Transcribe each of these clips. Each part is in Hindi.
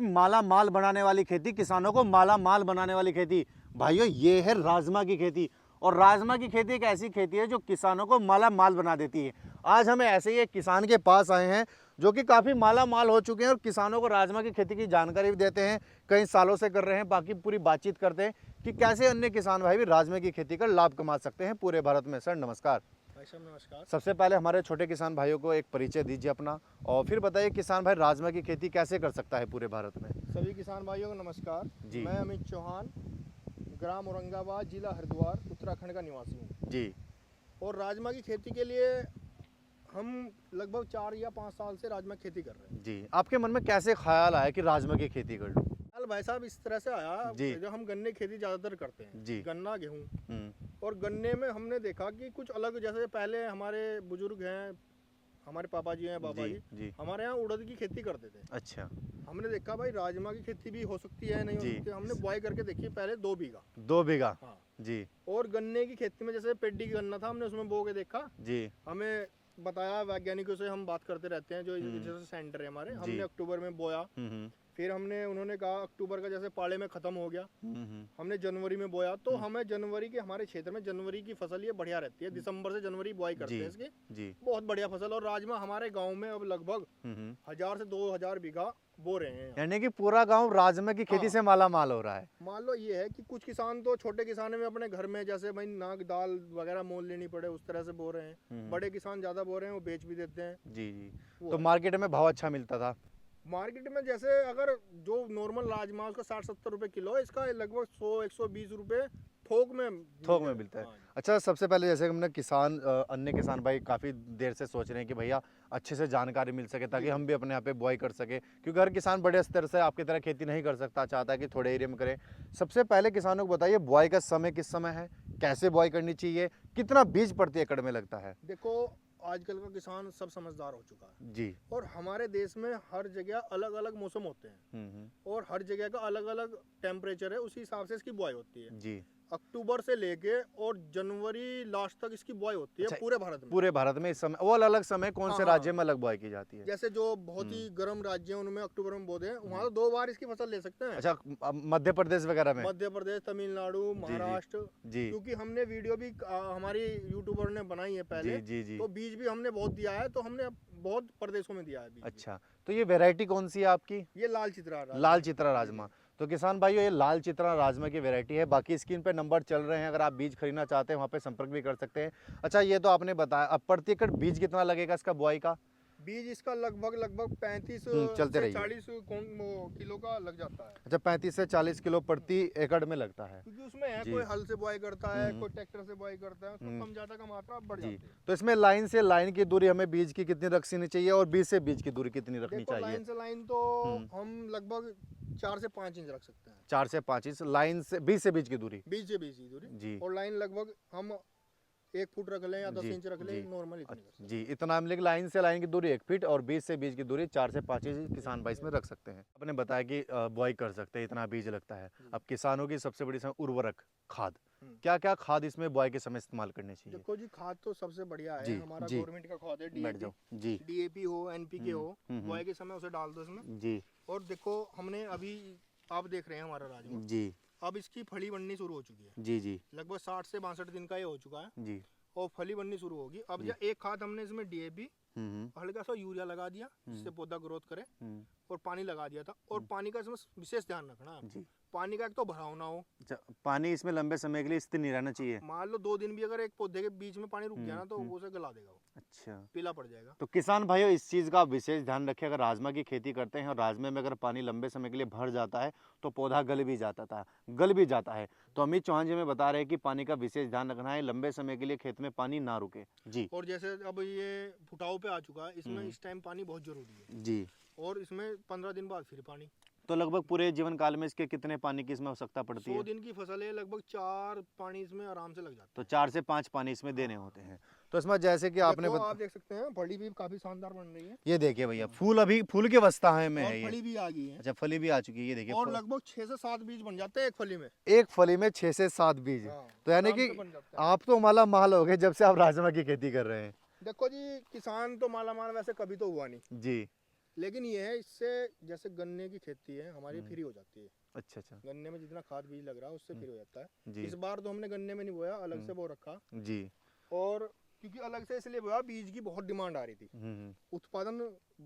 माला माल बनाने वाली खेती, किसानों को माला माल बनाने वाली खेती। भाइयों ये है राजमा की खेती, और राजमा की खेती एक ऐसी खेती है जो किसानों को माला माल बना देती है। आज हमें ऐसे ही एक किसान के पास आए हैं जो कि काफ़ी माला माल हो चुके हैं और किसानों को राजमा की खेती की जानकारी भी देते हैं, कई सालों से कर रहे हैं। बाकी पूरी बातचीत करते हैं कि कैसे अन्य किसान भाई भी राजमा की खेती कर लाभ कमा सकते हैं पूरे भारत में। सर नमस्कार। भाई साहब नमस्कार। सबसे पहले हमारे छोटे किसान भाइयों को एक परिचय दीजिए अपना, और फिर बताइए किसान भाई राजमा की खेती कैसे कर सकता है पूरे भारत में। सभी किसान भाइयों को नमस्कार जी। मैं अमित चौहान, ग्राम औरंगाबाद, जिला हरिद्वार, उत्तराखंड का निवासी हूँ। जी और राजमा की खेती के लिए हम लगभग 4 या 5 साल से राजमा की खेती कर रहे हैं। जी, आपके मन में कैसे ख्याल आया कि राजमा की खेती कर लूं? हाल भाई साहब इस तरह से आया, जी। जो हम गन्ने की खेती ज़्यादातर करते हैं। जी। गन्ना, गेहूँ। हम्म, और गन्ने में हमने देखा कि कुछ अलग, जैसे पहले हमारे बुजुर्ग हैं, हमारे पापा जी हैं, बाबा जी जी, जी। हमारे यहाँ उड़द की खेती करते थे। अच्छा। हमने देखा भाई राजमा की खेती भी हो सकती है, नहीं हो जी। सकती है। हमने बुआई करके देखी पहले 2 बीघा। 2 बीघा। हाँ। जी और गन्ने की खेती में जैसे पेडी का गन्ना था, हमने उसमें बो के देखा। जी। हमें बताया, वैज्ञानिकों से हम बात करते रहते हैं, जो हम्म। जैसे सेंटर है हमारे, जी। हमने अक्टूबर में बोया। हम्म फिर उन्होंने कहा अक्टूबर का जैसे पाले में ख़त्म हो गया, हम्म। हमने जनवरी में बोया। तो हमें जनवरी के, हमारे क्षेत्र में जनवरी की फसल ये बढ़िया रहती है। दिसंबर से जनवरी बुआई करते जी हैं इसकी, जी। बहुत बढ़िया फसल। और राजमा हमारे गाँव में अब लगभग 1000 से 2000 बीघा बो रहे हैं। यानी कि पूरा गांव राजमा की खेती हाँ। से माला माल हो रहा है। मान लो ये है कि कुछ किसान तो, छोटे किसान में अपने घर में जैसे भाई नाक दाल वगैरह मोल लेनी पड़े उस तरह से बो रहे हैं। बड़े किसान ज्यादा बो रहे हैं, वो बेच भी देते हैं। जी जी। वो तो है। मार्केट में भाव अच्छा मिलता था? मार्केट में जैसे अगर जो नॉर्मल राजमा उसका 60-70 रुपए किलो है, इसका लगभग 100-120 रुपए थोक में मिलता है। हाँ। अच्छा, सबसे पहले जैसे हमने अन्य किसान भाई काफ़ी देर से सोच रहे हैं कि भैया अच्छे से जानकारी मिल सके ताकि जी। हम भी अपने यहाँ पे बुआई कर सके, क्योंकि हर किसान बड़े स्तर से आपकी तरह खेती नहीं कर सकता, चाहता है कि थोड़े एरिया में करे। सबसे पहले किसानों को बताइए बुआई का समय किस समय है, कैसे बुआई करनी चाहिए, कितना बीज प्रति एकड़ में लगता है? देखो आजकल का किसान सब समझदार हो चुका है। जी। और हमारे देश में हर जगह अलग अलग मौसम होते हैं। और हर जगह का अलग अलग टेम्परेचर है, उसी हिसाब से इसकी बुआई होती है। जी। अक्टूबर से लेके और जनवरी लास्ट तक इसकी बुआई होती है। अच्छा, पूरे भारत में। पूरे भारत में इस समय वो अलग अलग समय कौन से हाँ, राज्य हाँ। में अलग बुआई की जाती है? जैसे जो बहुत ही गर्म राज्य हैं उनमें अक्टूबर में बोते हैं, वहाँ तो 2 बार इसकी फसल ले सकते हैं। अच्छा, मध्य प्रदेश वगैरह में? मध्य प्रदेश, तमिलनाडु, महाराष्ट्र। जी क्योंकि हमने वीडियो भी हमारी यूट्यूबर ने बनाई है पहले। जी जी जी। तो बीज भी हमने बहुत दिया है, तो हमने बहुत प्रदेशों में दिया है बीज भी। अच्छा, तो ये वैरायटी कौन सी है आपकी? ये लाल चित्रा लाल चित्रा राजमा। तो किसान भाइयों ये लाल चित्रा राजमा की वैरायटी है। बाकी स्क्रीन पे नंबर चल रहे हैं, अगर आप बीज खरीदना चाहते हैं वहाँ पे संपर्क भी कर सकते हैं। अच्छा, ये तो आपने बताया, अब प्रति एकड़ बीज कितना लगेगा इसका बुआई का? बीज इसका लगभग 35 चलते से रहिए। 40 किलो का लग जाता है। अच्छा, 35 से 40 किलो प्रति एकड़ में लगता है। क्योंकि उसमें है, जी। कोई हल से बुआई करता है, कोई ट्रैक्टर से बुआई करता है, उसमें कम ज्यादा का मात्रा बढ़ जी। जाती है। तो इसमें लाइन से लाइन की दूरी हमें बीज की कितनी रखनी चाहिए और बीज से बीज की दूरी कितनी रखनी देखो चाहिए? लाइन से लाइन तो हम लगभग 4 से 5 इंच रख सकते हैं। 4 से 5 इंच लाइन से बीज की दूरी? बीज से बीज की दूरी। जी। और लाइन लगभग हम 1 फुट रख लें या 10 जी, इंच रख जी। लें, नॉर्मल इतनी कर सकते जी, इतना हम लेकिन लाइन से लाइन की दूरी 1 फीट और बीज से बीज की दूरी 4 से 5 इंच किसान भाई इसमें रख सकते हैं। आपने बताया कि बुआई कर सकते हैं, इतना बीज लगता है। अब किसानों की सबसे बड़ी समस्या उर्वरक खाद, क्या क्या खाद इसमें बुआई के समय इस्तेमाल करने चाहिए? देखो जी, खाद तो सबसे बढ़िया जी, है, हमारा जी। गवर्नमेंट का खाद है बैठ जाओ। जी डीएपी हो, एनपीके हो, बुआई के समय उसे डाल दो इसमें। जी और देखो हमने अभी, आप देख रहे हैं हमारा राजमा, जी अब इसकी फली बननी शुरू हो चुकी है। जी जी लगभग 60 से 62 दिन का ये हो चुका है जी। और फली बननी शुरू होगी। अब जी। एक खाद हमने इसमें डीएपी, हल्का सा यूरिया लगा दिया जिससे पौधा ग्रोथ करे, और पानी लगा दिया था। और पानी का इसमें विशेष ध्यान रखना है। जी। पानी का एक तो भराव ना हो। अच्छा, पानी इसमें लंबे समय के लिए स्थिर नहीं रहना चाहिए? मान लो 2 दिन भी अगर एक पौधे के बीच में पानी रुक गया ना, तो वो उसे गला देगा, वो अच्छा, पीला पड़ जाएगा। तो किसान भाइयों इस चीज़ का विशेष ध्यान रखें। अगर राजमा की खेती करते हैं और राजमे में अगर पानी लंबे समय के लिए भर जाता है तो पौधा गल भी जाता है। तो अमित चौहान जी हमें बता रहे हैं कि पानी का विशेष ध्यान रखना है, लंबे समय के लिए खेत में पानी ना रुके। जी। और जैसे अब ये फुटाव पे आ चुका है, इसमें इस टाइम पानी बहुत जरूरी है। जी। और इसमें 15 दिन बाद फिर पानी। तो लगभग पूरे जीवन काल में इसके कितने पानी की इसमें आवश्यकता पड़ती 100 है? दिन की फसल है, लगभग 4 पानी इसमें आराम से लग जाता तो 4 से 5 पानी इसमें देने होते हैं। तो इसमें जैसे कि आपने है। आप देख सकते हैं फली भी काफी शानदार बन रही है। ये देखिए भैया, फूल अभी फूल की अवस्था में और है ये। फली भी आ गई है। अच्छा, फली भी आ चुकी है, ये देखिए। और लगभग 6 से 7 बीज बन जाते हैं एक फली में। एक फली में 6 से 7 बीज। हाँ, तो यानी आराम कि से बन जाता है। आप तो माला माल हो गए जब से आप राजमा की खेती कर रहे हैं। देखो जी, किसान तो माला माल वैसे कभी तो हुआ नहीं। जी लेकिन ये है इससे जैसे गन्ने की खेती है हमारी फ्री हो जाती है। अच्छा अच्छा। गन्ने में जितना खाद बीज लग रहा है उससे फ्री हो जाता है। जी इस बार तो हमने गन्ने में नहीं बोया, अलग से बो रखा। जी। और क्योंकि अलग से इसलिए बोया, बीज की बहुत डिमांड आ रही थी। उत्पादन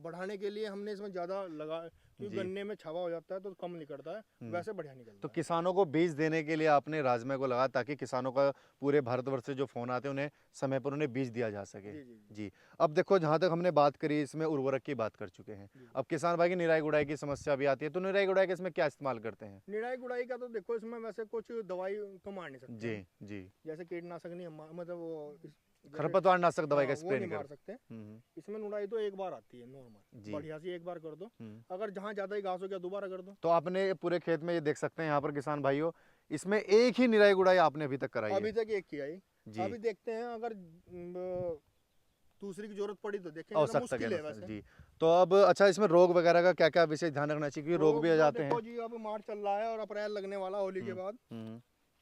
बढ़ाने के लिए हमने इसमें ज्यादा लगा, क्योंकि जी। गन्ने में छावा हो जाता है तो कम निकलता है, वैसे बढ़िया निकलता तो है। किसानों को बीज देने के लिए आपने राजमा को लगा ताकि किसानों का पूरे भारतवर्ष से जो फोन आते हैं उन्हें समय पर उन्हें बीज दिया जा सके। जी जी जी। जी। अब देखो जहाँ तक हमने बात करी इसमें उर्वरक की बात कर चुके हैं, जी। अब किसान भाई की निराई गुड़ाई की समस्या भी आती है, तो निराई गुड़ाई के इसमें क्या इस्तेमाल करते हैं? निराई गुड़ाई का तो देखो इसमें वैसे कुछ दवाई तो मार नहीं सकते जी हैं। जी। जैसे कीटनाशक नहीं मतलब वो जैसे- खरपतवार नाशक दवाई का हाँ, वो स्प्रे नहीं नहीं मार कर। सकते। इसमें निराई तो एक बार आती है नॉर्मल, जी। बढ़िया सी एक बार कर दो। हम्म। अगर जहाँ ज्यादा ही घास हो गया दोबारा कर दो। तो आपने पूरे खेत में ये देख सकते हैं यहाँ पर किसान भाइयों, इसमें एक ही निराई गुड़ाई आपने अभी तक कराई अभी है। तक एक किया ही। जी। अभी देखते हैं अगर दूसरी की जरूरत पड़ी तो देखेंगे, हो तो सकता मुश्किल है है वैसे। जी। तो अब अच्छा इसमें रोग वगैरह का क्या क्या विशेष ध्यान रखना चाहिए, क्योंकि रोग भी आ तो जाते हैं। देखो जी, अब मार्च चल रहा है और अप्रैल लगने वाला होली के बाद।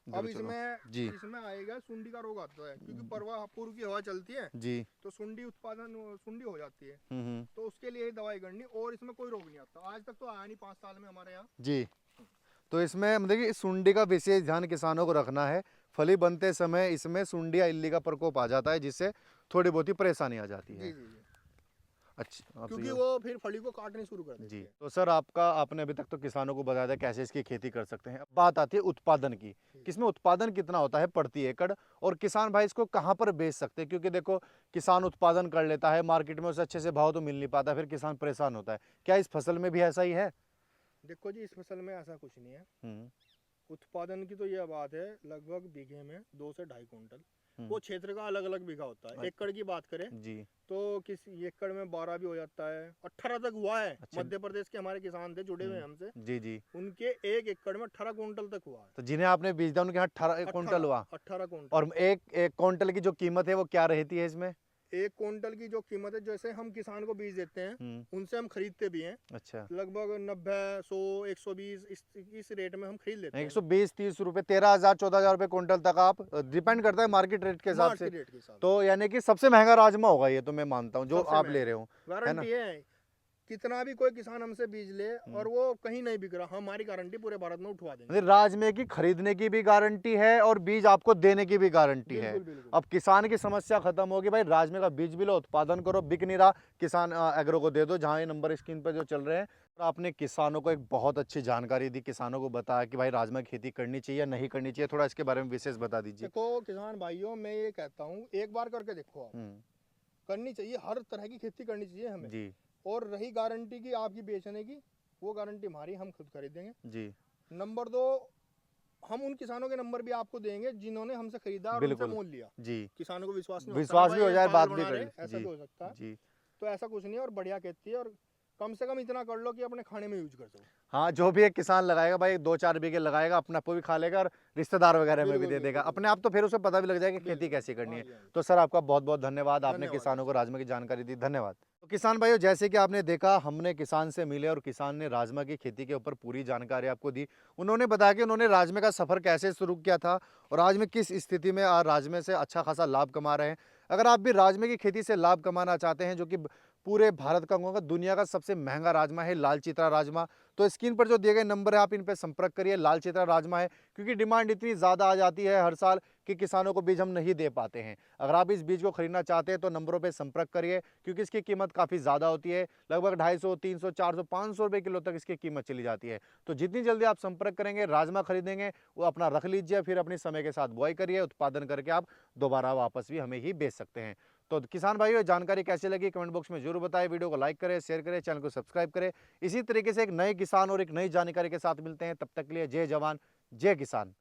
अब देखो चलो। इसमें जी इसमें आएगा सुंडी का रोग आता है, क्योंकि पूर्व की हवा चलती है जी। तो सुंडी हो जाती है। हम्म। तो उसके लिए ही दवाई करनी, और इसमें कोई रोग नहीं आता, आज तक तो आया नहीं 5 साल में हमारे यहाँ। जी। तो इसमें मतलब कि सुंडी का विशेष ध्यान किसानों को रखना है। फली बनते समय इसमें सुंडी या इल्ली का प्रकोप आ जाता है, जिससे थोड़ी बहुत ही परेशानी आ जाती है। जी जी जी। अच्छा। क्योंकि वो फिर फली को काटनी शुरू कर देती जी। है। तो सर आपने अभी तक तो किसानों को बताया था कैसे इसकी खेती कर सकते हैं। अब बात आती है उत्पादन की, किसमें उत्पादन कितना होता है प्रति एकड़, और किसान भाई इसको कहाँ पर बेच सकते हैं, क्योंकि देखो किसान उत्पादन कर लेता है, मार्केट में उसे अच्छे से भाव तो मिल नहीं पाता, फिर किसान परेशान होता है। क्या इस फसल में भी ऐसा ही है? देखो जी, इस फसल में ऐसा कुछ नहीं है। हम्म। उत्पादन की तो यह बात है, लगभग बीघे में 2 से 2.5 कुंटल। हम्म। वो क्षेत्र का अलग अलग बीघा होता है। एकड़ की बात करें जी। तो किसी एकड़ में 12 भी हो जाता है, 18 तक हुआ है। अच्छा। मध्य प्रदेश के हमारे किसान थे जुड़े हुए हैं हमसे, जी जी। उनके 1 एकड़ में 18 कुंटल तक हुआ है। तो जिन्हें आपने बीज दिया उनके यहाँ 18 कुंटल हुआ। 18 कुंटल। और एक कुंटल की जो कीमत है वो क्या रहती है इसमें? 1 कुंटल की जो कीमत है, जैसे हम किसान को बीज देते हैं उनसे हम खरीदते भी हैं, अच्छा। लगभग 90, 100, 120 इस रेट में हम खरीद लेते हैं। 120-30 रुपए, 13,000 14,000 रुपए कुंटल तक आप, डिपेंड करता है मार्केट रेट के हिसाब से। मार्केट रेट के हिसाब से। तो यानी कि सबसे महंगा राजमा होगा ये, तो मैं मानता हूँ जो सबसे आप ले महंगा। रहे हो, है ना? गारंटी है, कितना भी कोई किसान हमसे बीज ले और वो कहीं नहीं बिक रहा, हमारी गारंटी पूरे भारत में उठवा देंगे। मतलब राजमे की खरीदने की भी गारंटी है और बीज आपको देने की भी गारंटी है। बिल्कुल बिल्कुल। अब किसान की समस्या खत्म होगी, भाई राजमे का बीज भी लो, उत्पादन करो, बिक नहीं रहा किसान एग्रो को दे दो, जहाँ ये नंबर स्क्रीन पर जो चल रहे हैं। और आपने किसानों को एक बहुत अच्छी जानकारी दी, किसानों को बताया कि भाई राजमा की खेती करनी चाहिए या नहीं करनी चाहिए, थोड़ा इसके बारे में विशेष बता दीजिए। देखो किसान भाइयों, मैं ये कहता हूँ एक बार करके देखो आप, करनी चाहिए, हर तरह की खेती करनी चाहिए हमें जी और रही गारंटी की आपकी बेचने की, वो गारंटी हमारी, हम खुद खरीदेंगे जी। नंबर 2, हम उन किसानों के नंबर भी आपको देंगे जिन्होंने हमसे खरीदा और उनसे मोल लिया जी। किसानों को विश्वास नहीं विश्वास भी हो जाए, बात भी करें, करें, ऐसा भी हो सकता है जी। तो ऐसा कुछ नहीं है, और बढ़िया खेती है, और कम से कम इतना कर लो कि अपने खाने में यूज कर सको। हाँ, जो भी एक किसान लगाएगा भाई 2-4 बीघे लगाएगा, अपना को भी खा लेगा और रिश्तेदार वगैरह में भी दे देगा अपने आप, तो फिर उसे पता भी लग जाएगा कि खेती कैसे करनी है। तो सर आपका बहुत बहुत धन्यवाद, आपने किसानों को राजमा की जानकारी दी, धन्यवाद। तो किसान भाइयों, जैसे कि आपने देखा, हमने किसान से मिले और किसान ने राजमा की खेती के ऊपर पूरी जानकारी आपको दी। उन्होंने बताया कि उन्होंने राजमे का सफर कैसे शुरू किया था और आज में किस स्थिति में राजमे से अच्छा खासा लाभ कमा रहे हैं। अगर आप भी राजमे की खेती से लाभ कमाना चाहते हैं, जो कि पूरे भारत का कहूँगा दुनिया का सबसे महंगा राजमा है, लाल चित्रा राजमा, तो स्क्रीन पर जो दिए गए नंबर है आप इन पर संपर्क करिए। लाल चित्रा राजमा है, क्योंकि डिमांड इतनी ज़्यादा आ जाती है हर साल कि किसानों को बीज हम नहीं दे पाते हैं। अगर आप इस बीज को खरीदना चाहते हैं तो नंबरों पे संपर्क करिए, क्योंकि इसकी कीमत काफ़ी ज़्यादा होती है, लगभग 250, 300, 400, 500 रुपये किलो तक इसकी कीमत चली जाती है। तो जितनी जल्दी आप संपर्क करेंगे, राजमा खरीदेंगे, वो अपना रख लीजिए, फिर अपने समय के साथ बुआई करिए, उत्पादन करके आप दोबारा वापस भी हमें ही बेच सकते हैं। तो किसान भाइयों, जानकारी कैसी लगी कमेंट बॉक्स में जरूर बताएं, वीडियो को लाइक करें, शेयर करें, चैनल को सब्सक्राइब करें। इसी तरीके से एक नए किसान और एक नई जानकारी के साथ मिलते हैं, तब तक के लिए जय जवान जय किसान।